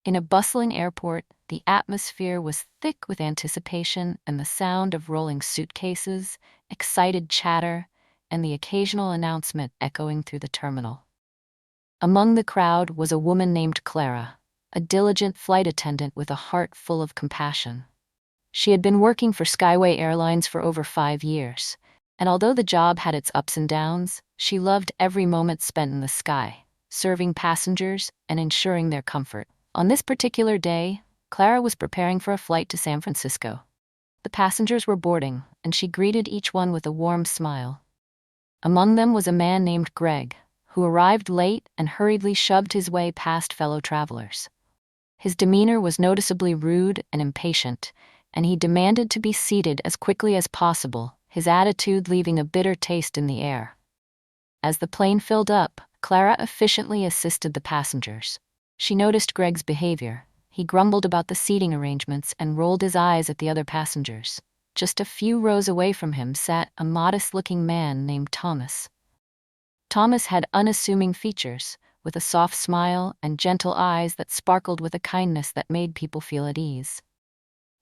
In a bustling airport, the atmosphere was thick with anticipation and the sound of rolling suitcases, excited chatter, and the occasional announcement echoing through the terminal. Among the crowd was a woman named Clara, a diligent flight attendant with a heart full of compassion. She had been working for Skyway Airlines for over 5 years, and although the job had its ups and downs, she loved every moment spent in the sky, serving passengers and ensuring their comfort. On this particular day, Clara was preparing for a flight to San Francisco. The passengers were boarding, and she greeted each one with a warm smile. Among them was a man named Greg, who arrived late and hurriedly shoved his way past fellow travelers. His demeanor was noticeably rude and impatient, and he demanded to be seated as quickly as possible, his attitude leaving a bitter taste in the air. As the plane filled up, Clara efficiently assisted the passengers. She noticed Greg's behavior. He grumbled about the seating arrangements and rolled his eyes at the other passengers. Just a few rows away from him sat a modest-looking man named Thomas. Thomas had unassuming features, with a soft smile and gentle eyes that sparkled with a kindness that made people feel at ease.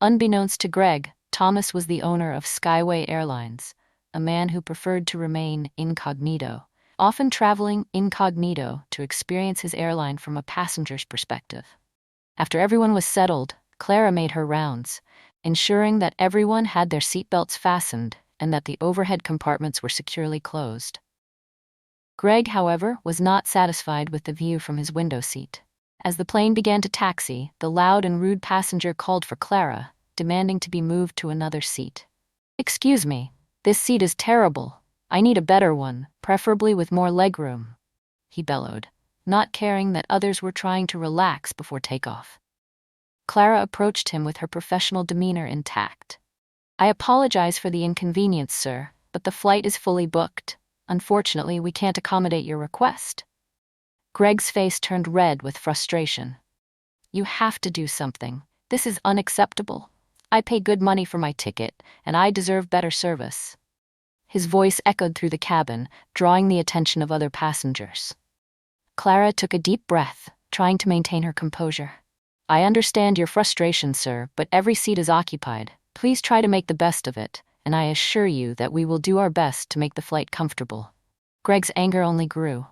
Unbeknownst to Greg, Thomas was the owner of Skyway Airlines, a man who preferred to remain incognito, often traveling incognito to experience his airline from a passenger's perspective. After everyone was settled, Clara made her rounds, ensuring that everyone had their seatbelts fastened and that the overhead compartments were securely closed. Greg, however, was not satisfied with the view from his window seat. As the plane began to taxi, the loud and rude passenger called for Clara, demanding to be moved to another seat. "Excuse me, this seat is terrible. I need a better one, preferably with more legroom," he bellowed, not caring that others were trying to relax before takeoff. Clara approached him with her professional demeanor intact. "I apologize for the inconvenience, sir, but the flight is fully booked. Unfortunately, we can't accommodate your request." Greg's face turned red with frustration. "You have to do something. This is unacceptable. I pay good money for my ticket, and I deserve better service." His voice echoed through the cabin, drawing the attention of other passengers. Clara took a deep breath, trying to maintain her composure. "I understand your frustration, sir, but every seat is occupied. Please try to make the best of it, and I assure you that we will do our best to make the flight comfortable." Greg's anger only grew.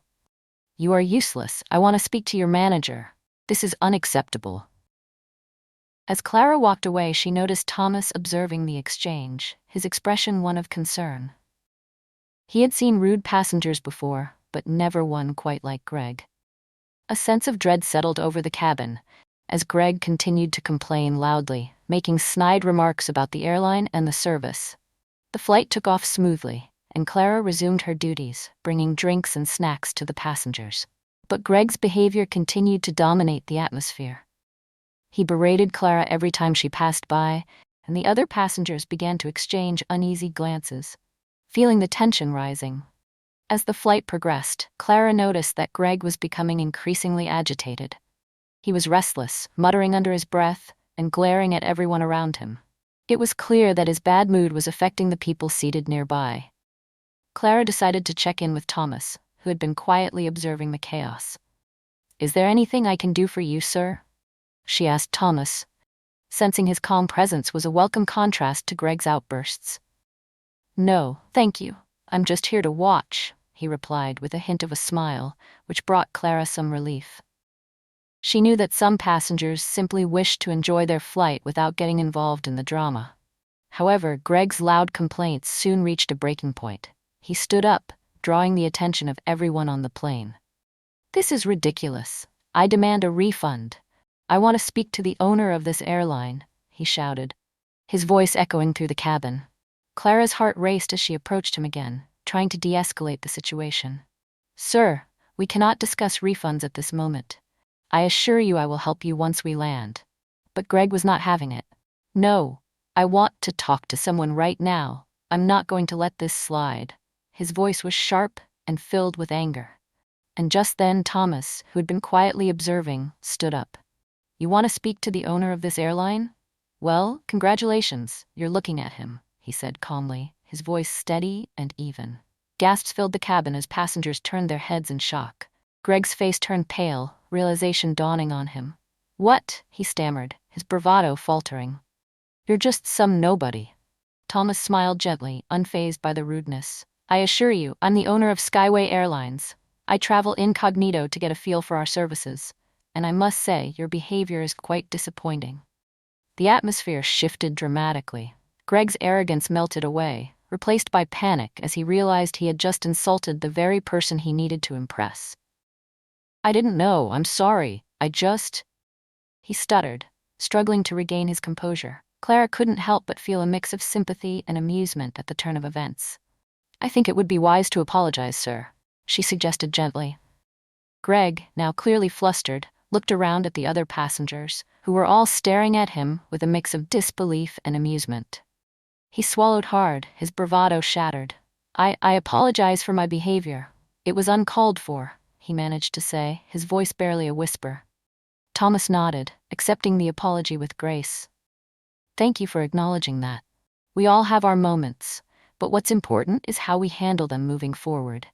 "You are useless. I want to speak to your manager. This is unacceptable." As Clara walked away, she noticed Thomas observing the exchange, his expression one of concern. He had seen rude passengers before, but never one quite like Greg. A sense of dread settled over the cabin, as Greg continued to complain loudly, making snide remarks about the airline and the service. The flight took off smoothly, and Clara resumed her duties, bringing drinks and snacks to the passengers. But Greg's behavior continued to dominate the atmosphere. He berated Clara every time she passed by, and the other passengers began to exchange uneasy glances, feeling the tension rising. As the flight progressed, Clara noticed that Greg was becoming increasingly agitated. He was restless, muttering under his breath, and glaring at everyone around him. It was clear that his bad mood was affecting the people seated nearby. Clara decided to check in with Thomas, who had been quietly observing the chaos. "Is there anything I can do for you, sir?" she asked Thomas, sensing his calm presence was a welcome contrast to Greg's outbursts. "No, thank you. I'm just here to watch," he replied with a hint of a smile, which brought Clara some relief. She knew that some passengers simply wished to enjoy their flight without getting involved in the drama. However, Greg's loud complaints soon reached a breaking point. He stood up, drawing the attention of everyone on the plane. "This is ridiculous. I demand a refund. I want to speak to the owner of this airline," he shouted, his voice echoing through the cabin. Clara's heart raced as she approached him again, trying to de-escalate the situation. "Sir, we cannot discuss refunds at this moment. I assure you I will help you once we land." But Greg was not having it. "No, I want to talk to someone right now. I'm not going to let this slide." His voice was sharp and filled with anger. And just then Thomas, who had been quietly observing, stood up. "You want to speak to the owner of this airline? Well, congratulations, you're looking at him," he said calmly, his voice steady and even. Gasps filled the cabin as passengers turned their heads in shock. Greg's face turned pale, realization dawning on him. "What?" he stammered, his bravado faltering. "You're just some nobody." Thomas smiled gently, unfazed by the rudeness. "I assure you, I'm the owner of Skyway Airlines. I travel incognito to get a feel for our services, and I must say your behavior is quite disappointing." The atmosphere shifted dramatically. Greg's arrogance melted away, replaced by panic as he realized he had just insulted the very person he needed to impress. "I didn't know, I'm sorry, he stuttered, struggling to regain his composure. Clara couldn't help but feel a mix of sympathy and amusement at the turn of events. "I think it would be wise to apologize, sir," she suggested gently. Greg, now clearly flustered, looked around at the other passengers, who were all staring at him with a mix of disbelief and amusement. He swallowed hard, his bravado shattered. I apologize for my behavior. It was uncalled for," he managed to say, his voice barely a whisper. Thomas nodded, accepting the apology with grace. "Thank you for acknowledging that. We all have our moments, but what's important is how we handle them moving forward."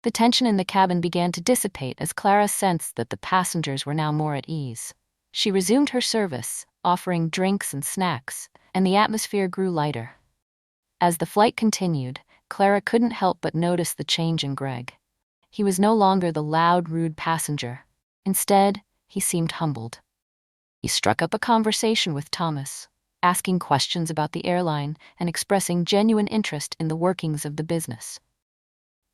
The tension in the cabin began to dissipate as Clara sensed that the passengers were now more at ease. She resumed her service, offering drinks and snacks, and the atmosphere grew lighter. As the flight continued, Clara couldn't help but notice the change in Greg. He was no longer the loud, rude passenger. Instead, he seemed humbled. He struck up a conversation with Thomas, asking questions about the airline and expressing genuine interest in the workings of the business.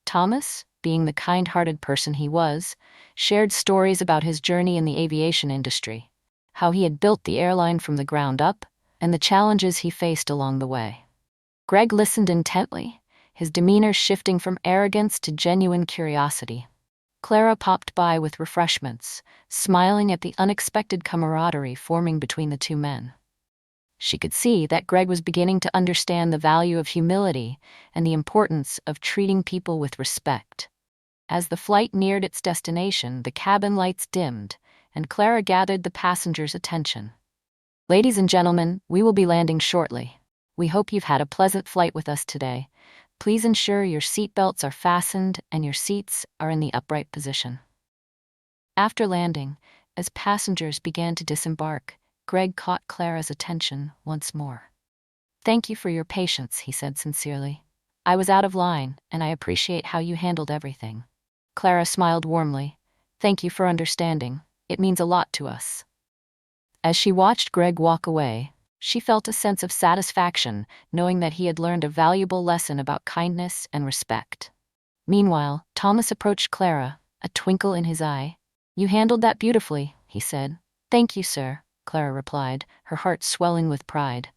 Thomas, being the kind-hearted person he was, shared stories about his journey in the aviation industry, how he had built the airline from the ground up, and the challenges he faced along the way. Greg listened intently, his demeanor shifting from arrogance to genuine curiosity. Clara popped by with refreshments, smiling at the unexpected camaraderie forming between the two men. She could see that Greg was beginning to understand the value of humility and the importance of treating people with respect. As the flight neared its destination, the cabin lights dimmed, and Clara gathered the passengers' attention. "Ladies and gentlemen, we will be landing shortly. We hope you've had a pleasant flight with us today. Please ensure your seatbelts are fastened and your seats are in the upright position." After landing, as passengers began to disembark, Greg caught Clara's attention once more. "Thank you for your patience," he said sincerely. "I was out of line, and I appreciate how you handled everything." Clara smiled warmly. "Thank you for understanding. It means a lot to us." As she watched Greg walk away, she felt a sense of satisfaction knowing that he had learned a valuable lesson about kindness and respect. Meanwhile, Thomas approached Clara, a twinkle in his eye. "You handled that beautifully," he said. "Thank you, sir," Clara replied, her heart swelling with pride.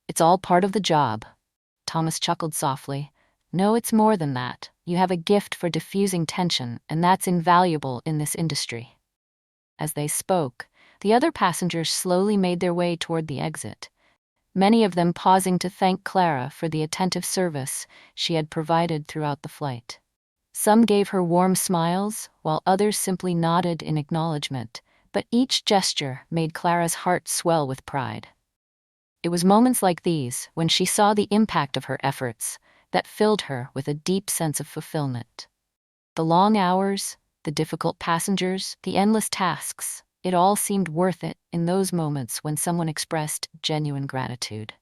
"It's all part of the job." Thomas chuckled softly. "No, it's more than that. You have a gift for diffusing tension, and that's invaluable in this industry." As they spoke, the other passengers slowly made their way toward the exit, many of them pausing to thank Clara for the attentive service she had provided throughout the flight. Some gave her warm smiles, while others simply nodded in acknowledgement, but each gesture made Clara's heart swell with pride. It was moments like these, when she saw the impact of her efforts, that filled her with a deep sense of fulfillment. The long hours, the difficult passengers, the endless tasks, it all seemed worth it in those moments when someone expressed genuine gratitude.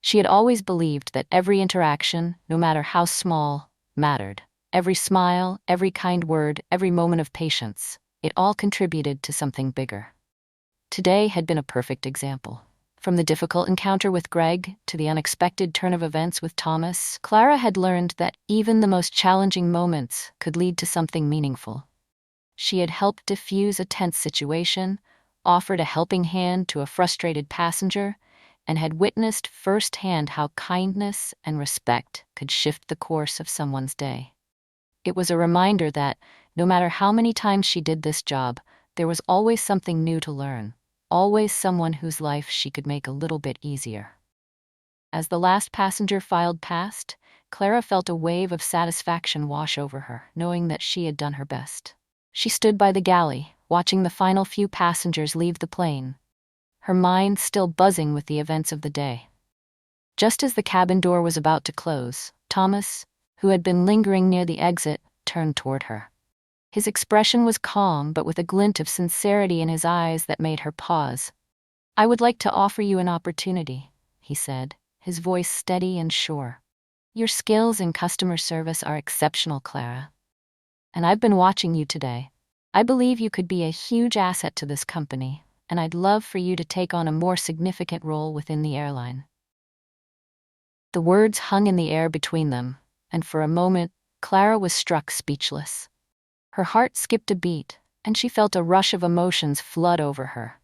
She had always believed that every interaction, no matter how small, mattered. Every smile, every kind word, every moment of patience, it all contributed to something bigger. Today had been a perfect example. From the difficult encounter with Greg to the unexpected turn of events with Thomas, Clara had learned that even the most challenging moments could lead to something meaningful. She had helped diffuse a tense situation, offered a helping hand to a frustrated passenger, and had witnessed firsthand how kindness and respect could shift the course of someone's day. It was a reminder that, no matter how many times she did this job, there was always something new to learn, always someone whose life she could make a little bit easier. As the last passenger filed past, Clara felt a wave of satisfaction wash over her, knowing that she had done her best. She stood by the galley, watching the final few passengers leave the plane, her mind still buzzing with the events of the day. Just as the cabin door was about to close, Thomas, who had been lingering near the exit, turned toward her. His expression was calm, but with a glint of sincerity in his eyes that made her pause. "I would like to offer you an opportunity," he said, his voice steady and sure. "Your skills in customer service are exceptional, Clara. And I've been watching you today. I believe you could be a huge asset to this company, and I'd love for you to take on a more significant role within the airline." The words hung in the air between them, and for a moment, Clara was struck speechless. Her heart skipped a beat, and she felt a rush of emotions flood over her.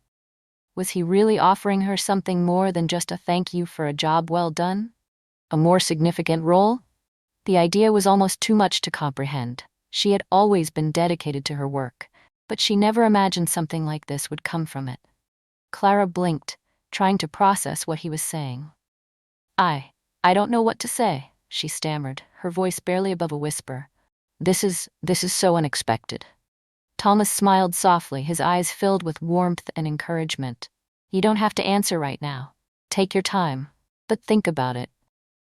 Was he really offering her something more than just a thank you for a job well done? A more significant role? The idea was almost too much to comprehend. She had always been dedicated to her work, but she never imagined something like this would come from it. Clara blinked, trying to process what he was saying. I don't know what to say," she stammered, her voice barely above a whisper. This is so unexpected." Thomas smiled softly, his eyes filled with warmth and encouragement. "You don't have to answer right now. Take your time, but think about it.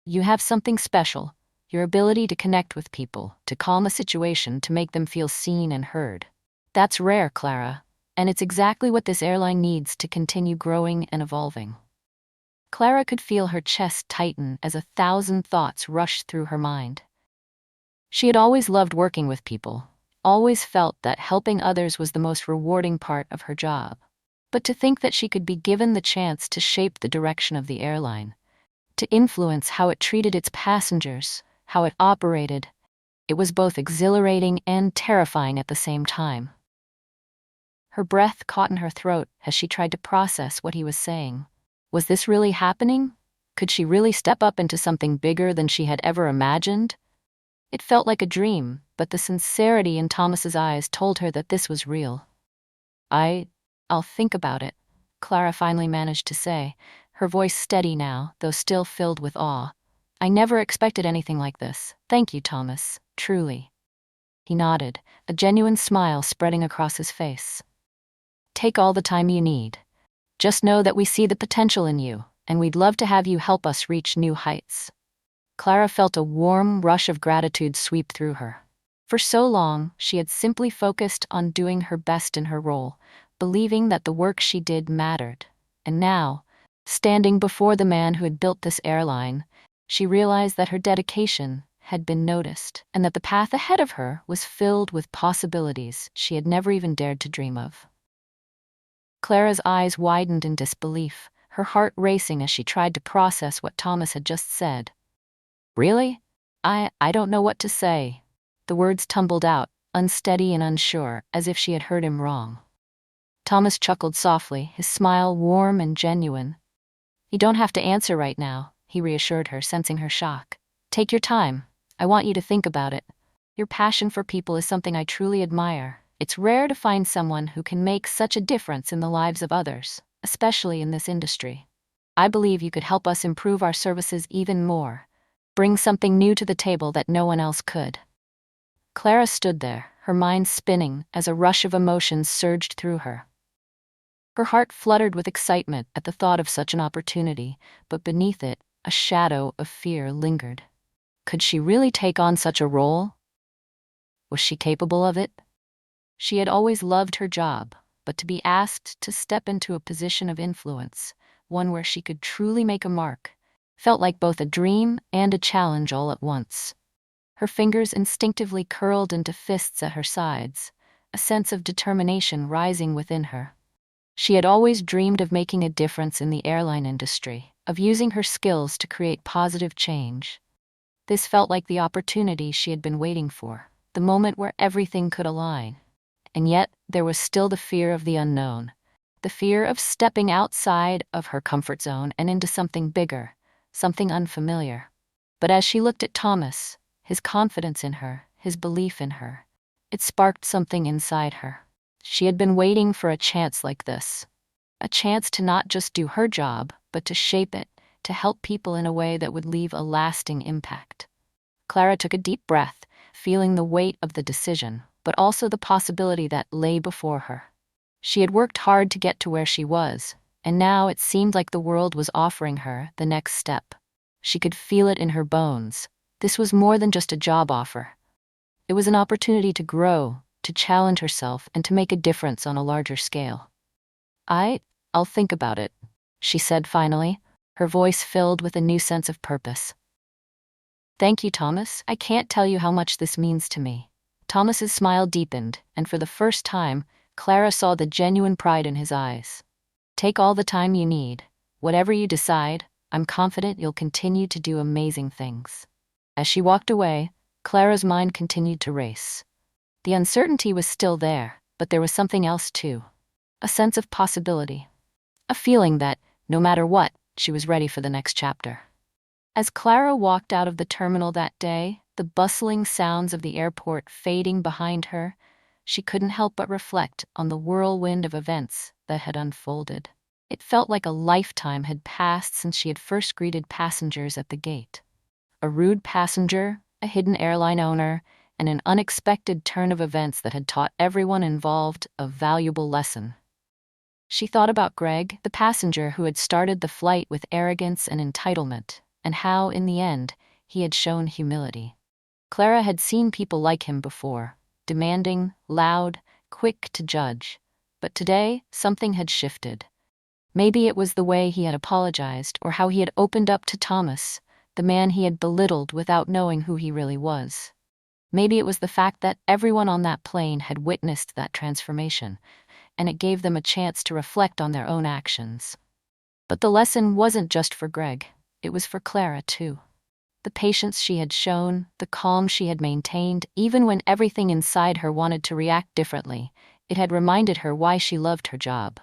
You have something special, your ability to connect with people, to calm a situation, to make them feel seen and heard. That's rare, Clara, and it's exactly what this airline needs to continue growing and evolving." Clara could feel her chest tighten as 1,000 thoughts rushed through her mind. She had always loved working with people, always felt that helping others was the most rewarding part of her job. But to think that she could be given the chance to shape the direction of the airline, to influence how it treated its passengers, how it operated, it was both exhilarating and terrifying at the same time. Her breath caught in her throat as she tried to process what he was saying. Was this really happening? Could she really step up into something bigger than she had ever imagined? It felt like a dream, but the sincerity in Thomas's eyes told her that this was real. I'll think about it," Clara finally managed to say, her voice steady now, though still filled with awe. "I never expected anything like this. Thank you, Thomas, truly." He nodded, a genuine smile spreading across his face. "Take all the time you need. Just know that we see the potential in you, and we'd love to have you help us reach new heights." Clara felt a warm rush of gratitude sweep through her. For so long, she had simply focused on doing her best in her role, believing that the work she did mattered. And now, standing before the man who had built this airline, she realized that her dedication had been noticed, and that the path ahead of her was filled with possibilities she had never even dared to dream of. Clara's eyes widened in disbelief, her heart racing as she tried to process what Thomas had just said. "Really? I don't know what to say." The words tumbled out, unsteady and unsure, as if she had heard him wrong. Thomas chuckled softly, his smile warm and genuine. "You don't have to answer right now," he reassured her, sensing her shock. "Take your time. I want you to think about it. Your passion for people is something I truly admire. It's rare to find someone who can make such a difference in the lives of others, especially in this industry. I believe you could help us improve our services even more, bring something new to the table that no one else could." Clara stood there, her mind spinning as a rush of emotions surged through her. Her heart fluttered with excitement at the thought of such an opportunity, but beneath it, a shadow of fear lingered. Could she really take on such a role? Was she capable of it? She had always loved her job, but to be asked to step into a position of influence, one where she could truly make a mark, felt like both a dream and a challenge all at once. Her fingers instinctively curled into fists at her sides, a sense of determination rising within her. She had always dreamed of making a difference in the airline industry, of using her skills to create positive change. This felt like the opportunity she had been waiting for, the moment where everything could align. And yet, there was still the fear of the unknown, the fear of stepping outside of her comfort zone and into something bigger, something unfamiliar. But as she looked at Thomas, his confidence in her, his belief in her, it sparked something inside her. She had been waiting for a chance like this, a chance to not just do her job, but to shape it, to help people in a way that would leave a lasting impact. Clara took a deep breath, feeling the weight of the decision, but also the possibility that lay before her. She had worked hard to get to where she was, and now it seemed like the world was offering her the next step. She could feel it in her bones. This was more than just a job offer. It was an opportunity to grow, to challenge herself and to make a difference on a larger scale. I'll think about it, she said finally, her voice filled with a new sense of purpose. Thank you, Thomas. I can't tell you how much this means to me. Thomas's smile deepened, and for the first time, Clara saw the genuine pride in his eyes. Take all the time you need. Whatever you decide, I'm confident you'll continue to do amazing things. As she walked away, Clara's mind continued to race. The uncertainty was still there, but there was something else too. A sense of possibility. A feeling that, no matter what, she was ready for the next chapter. As Clara walked out of the terminal that day, the bustling sounds of the airport fading behind her, she couldn't help but reflect on the whirlwind of events that had unfolded. It felt like a lifetime had passed since she had first greeted passengers at the gate. A rude passenger, a hidden airline owner, and an unexpected turn of events that had taught everyone involved a valuable lesson. She thought about Greg, the passenger who had started the flight with arrogance and entitlement, and how, in the end, he had shown humility. Clara had seen people like him before, demanding, loud, quick to judge. But today, something had shifted. Maybe it was the way he had apologized, or how he had opened up to Thomas, the man he had belittled without knowing who he really was. Maybe it was the fact that everyone on that plane had witnessed that transformation, and it gave them a chance to reflect on their own actions. But the lesson wasn't just for Greg, it was for Clara too. The patience she had shown, the calm she had maintained, even when everything inside her wanted to react differently, it had reminded her why she loved her job.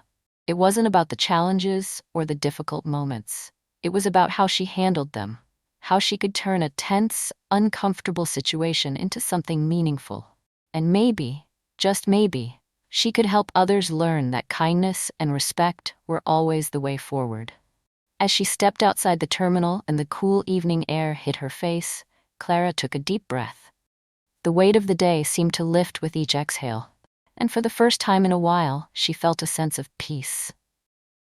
It wasn't about the challenges or the difficult moments. It was about how she handled them, how she could turn a tense, uncomfortable situation into something meaningful. And maybe, just maybe, she could help others learn that kindness and respect were always the way forward. As she stepped outside the terminal and the cool evening air hit her face, Clara took a deep breath. The weight of the day seemed to lift with each exhale, and for the first time in a while, she felt a sense of peace.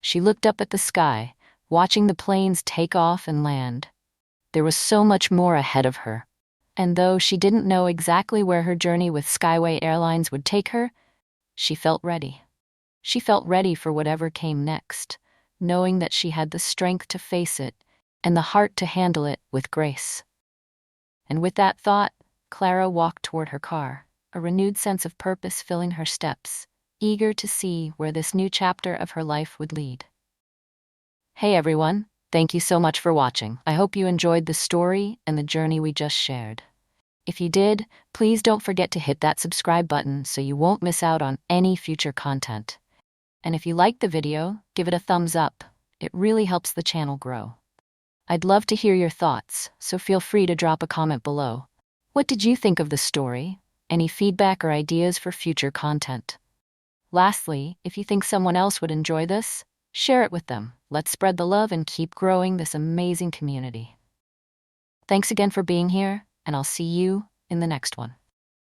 She looked up at the sky, watching the planes take off and land. There was so much more ahead of her, and though she didn't know exactly where her journey with Skyway Airlines would take her, she felt ready. She felt ready for whatever came next, knowing that she had the strength to face it and the heart to handle it with grace. And with that thought, Clara walked toward her car, a renewed sense of purpose filling her steps, eager to see where this new chapter of her life would lead. Hey everyone, thank you so much for watching. I hope you enjoyed the story and the journey we just shared. If you did, please don't forget to hit that subscribe button so you won't miss out on any future content. And if you liked the video, give it a thumbs up. It really helps the channel grow. I'd love to hear your thoughts, so feel free to drop a comment below. What did you think of the story? Any feedback or ideas for future content? Lastly, if you think someone else would enjoy this, share it with them. Let's spread the love and keep growing this amazing community. Thanks again for being here, and I'll see you in the next one.